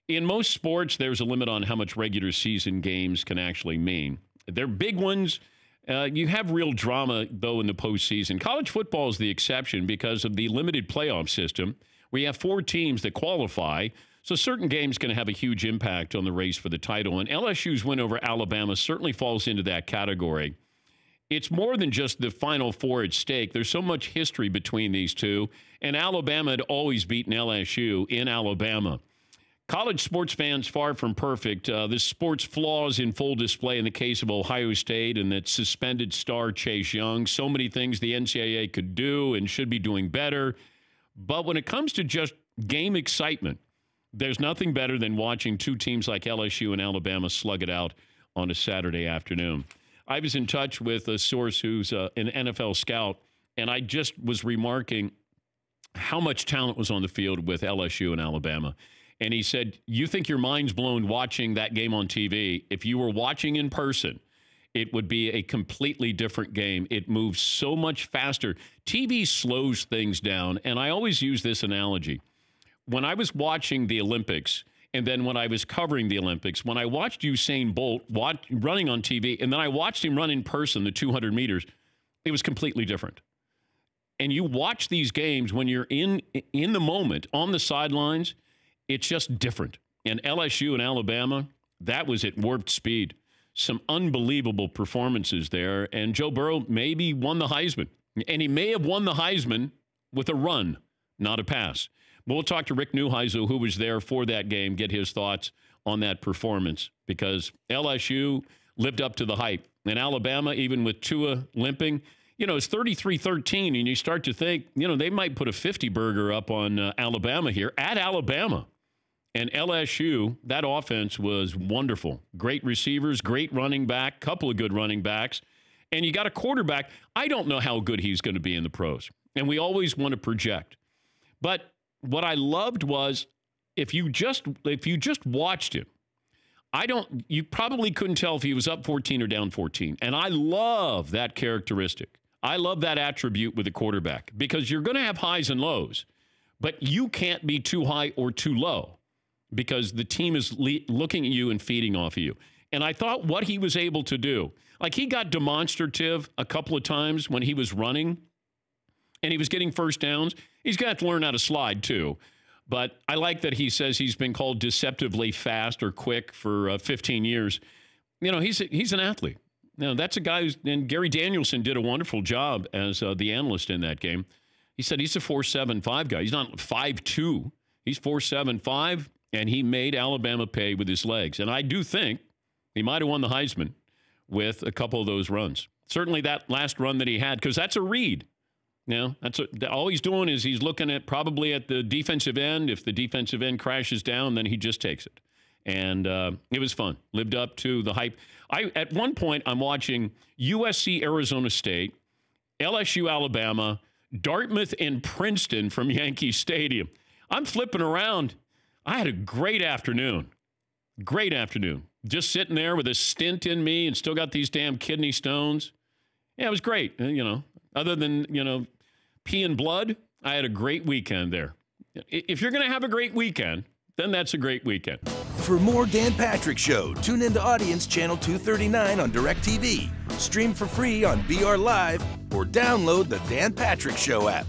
In most sports, there's a limit on how much regular season games can actually mean. They're big ones. You have real drama, though, in the postseason. College football is the exception because of the limited playoff system. We have 4 teams that qualify, so certain games can have a huge impact on the race for the title. And LSU's win over Alabama certainly falls into that category. It's more than just the Final Four at stake. There's so much history between these two, and Alabama had always beaten LSU in Alabama. College sports fans far from perfect. This sport's flaws in full display in the case of Ohio State and that suspended star Chase Young. So many things the NCAA could do and should be doing better. But when it comes to just game excitement, there's nothing better than watching 2 teams like LSU and Alabama slug it out on a Saturday afternoon. I was in touch with a source who's an NFL scout, and I just was remarking how much talent was on the field with LSU and Alabama. And he said, you think your mind's blown watching that game on TV. If you were watching in person, it would be a completely different game. It moves so much faster. TV slows things down. And I always use this analogy. When I was watching the Olympics, and then when I was covering the Olympics, when I watched Usain Bolt running on TV, and then I watched him run in person, the 200 meters, it was completely different. And you watch these games when you're in the moment, on the sidelines, it's just different. And LSU and Alabama, that was at warped speed. Some unbelievable performances there. And Joe Burrow maybe won the Heisman. And he may have won the Heisman with a run, not a pass. But we'll talk to Rick Neuheisel, who was there for that game, get his thoughts on that performance. Because LSU lived up to the hype. And Alabama, even with Tua limping, it's 33-13. And you start to think, they might put a 50-burger up on Alabama here at Alabama. And LSU, that offense was wonderful. Great receivers, great running back, couple of good running backs. And you got a quarterback. I don't know how good he's going to be in the pros. And we always want to project. But what I loved was if you just watched him, you probably couldn't tell if he was up 14 or down 14. And I love that characteristic. I love that attribute with a quarterback because you're going to have highs and lows, but you can't be too high or too low, because the team is looking at you and feeding off of you. And I thought what he was able to do, like he got demonstrative a couple of times when he was running and he was getting first downs. He's got to learn how to slide too. But I like that he says he's been called deceptively fast or quick for 15 years. He's an athlete. That's a guy and Gary Danielson did a wonderful job as the analyst in that game. He said he's a 4.75 guy. He's not 5'2". He's 4.75. And he made Alabama pay with his legs. And I do think he might have won the Heisman with a couple of those runs. Certainly that last run that he had, because that's a read. All he's doing is he's looking at probably at the defensive end. If the defensive end crashes down, then he just takes it. And it was fun. Lived up to the hype. At one point, I'm watching USC, Arizona State, LSU, Alabama, Dartmouth, and Princeton from Yankee Stadium. I'm flipping around. I had a great afternoon. Great afternoon. Just sitting there with a stint in me and still got these damn kidney stones. Yeah, it was great. Other than, pee and blood, I had a great weekend there. If you're going to have a great weekend, then that's a great weekend. For more Dan Patrick Show, tune into Audience Channel 239 on DirecTV. Stream for free on BR Live or download the Dan Patrick Show app.